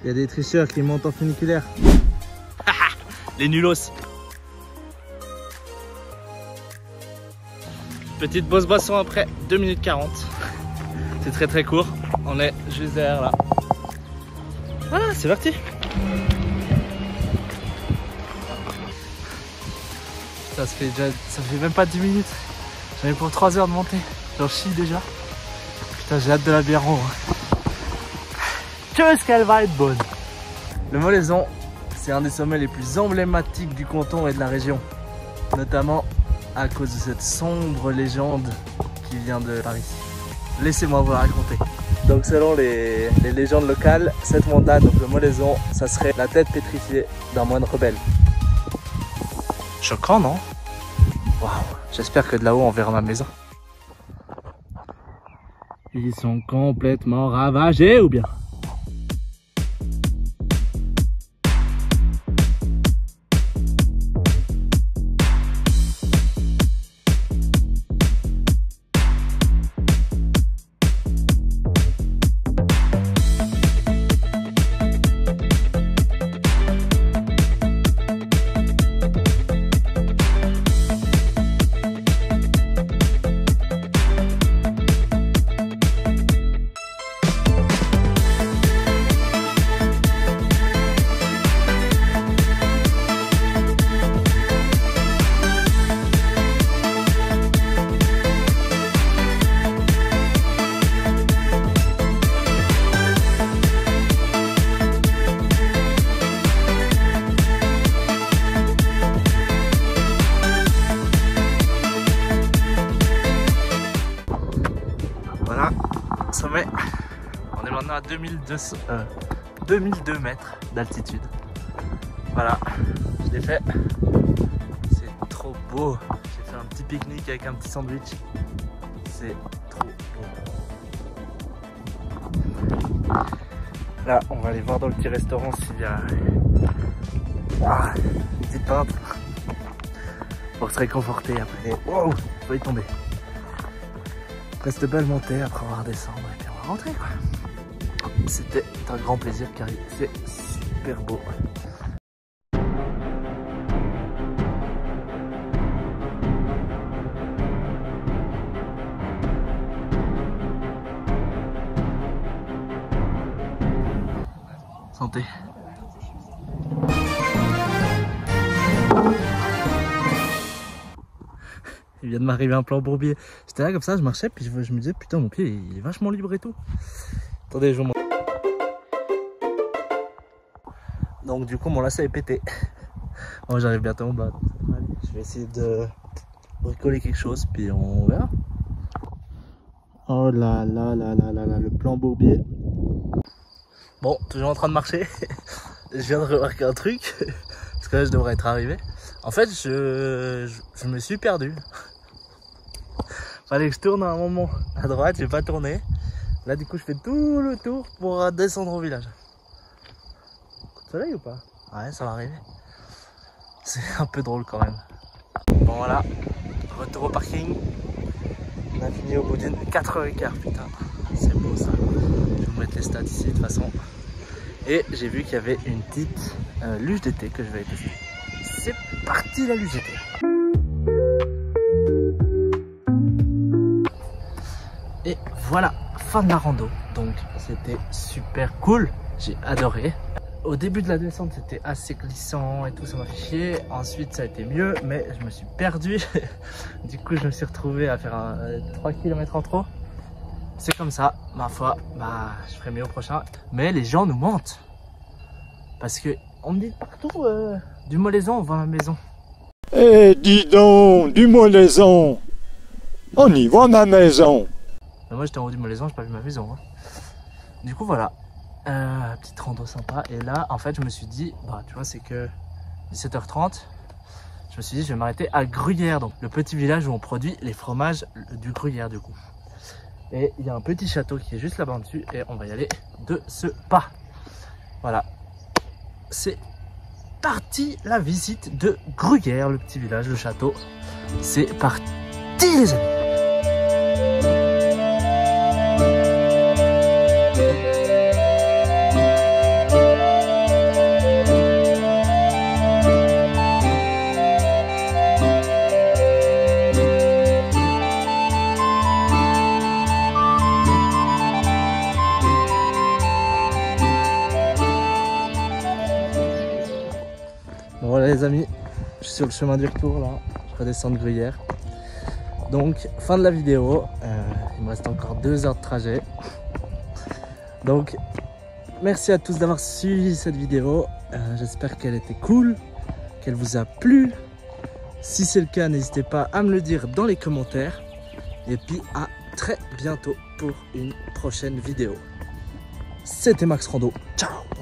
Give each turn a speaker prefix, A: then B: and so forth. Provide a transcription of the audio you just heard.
A: Il y a des tricheurs qui montent en funiculaire.
B: Les nulos. Petite pause boisson après 2 minutes 40. C'est très court. On est juste derrière là. Voilà, c'est parti. Ça fait même pas 10 minutes. J'en ai pour 3 heures de montée. J'en chie déjà. Putain, j'ai hâte de la bière en vrai. Qu'est-ce qu'elle va être bonne. Le Molaison, c'est un des sommets les plus emblématiques du canton et de la région. Notamment à cause de cette sombre légende qui vient de Paris. Laissez-moi vous la raconter. Donc selon les légendes locales, cette montagne, donc le Molaison, ça serait la tête pétrifiée d'un moine rebelle. Choquant, non? Waouh, j'espère que de là-haut on verra ma maison. Ils sont complètement ravagés ou bien? Voilà, sommet. On est maintenant à 2002 mètres d'altitude. Voilà, je l'ai fait. C'est trop beau. J'ai fait un petit pique-nique avec un petit sandwich. C'est trop beau. Là, on va aller voir dans le petit restaurant s'il y a une petite pinte pour se réconforter après. Wow, faut y tomber. Reste belle montée après on va redescendre et puis on va rentrer quoi. C'était un grand plaisir car c'est super beau. Santé. Il vient de m'arriver un plan bourbier. J'étais là comme ça, je marchais, puis je me disais putain mon pied il est vachement libre et tout. Attendez, je vous montre. Donc du coup mon lacet est pété. Oh, j'arrive bientôt en bas. Je vais essayer de bricoler quelque chose, puis on verra. Oh là là là là là là, le plan bourbier. Bon, toujours en train de marcher. Je viens de remarquer un truc. Parce que là je devrais être arrivé. En fait je me suis perdu. Fallait que je tourne à un moment à droite, j'ai pas tourné. Là du coup je fais tout le tour pour descendre au village. Coup de soleil ou pas? Ouais, ça va arriver. C'est un peu drôle quand même. Bon voilà, retour au parking. On a fini au bout d'une 4h15, putain. C'est beau ça. Je vais vous mettre les stats ici de toute façon. Et j'ai vu qu'il y avait une petite luge d'été que je vais tester. C'est parti la luge d'été. Et voilà, fin de la rando. Donc c'était super cool, j'ai adoré. Au début de la descente c'était assez glissant et tout, ça m'a fait chier. Ensuite ça a été mieux, mais je me suis perdu. Du coup je me suis retrouvé à faire 3 km en trop. C'est comme ça, ma foi, bah je ferai mieux au prochain. Mais les gens nous mentent. Parce que on me dit partout, du Molaison on va à ma maison.
C: Eh dis donc, du Molaison, on y va à ma maison.
B: Mais moi j'étais en haut du Molaison, j'ai pas vu ma maison. Hein. Du coup voilà, petite rando sympa. Et là en fait je me suis dit, bah tu vois c'est que 17h30. Je me suis dit je vais m'arrêter à Gruyère, donc le petit village où on produit les fromages du Gruyère du coup. Et il y a un petit château qui est juste là-bas dessus et on va y aller de ce pas. Voilà, c'est parti la visite de Gruyère, le petit village, le château. C'est parti les amis. suis sur le chemin du retour là, je redescends de Gruyère. Donc fin de la vidéo, il me reste encore 2 heures de trajet. Donc merci à tous d'avoir suivi cette vidéo, j'espère qu'elle était cool, qu'elle vous a plu. Si c'est le cas, n'hésitez pas à me le dire dans les commentaires. Et puis à très bientôt pour une prochaine vidéo. C'était Max Rando, ciao!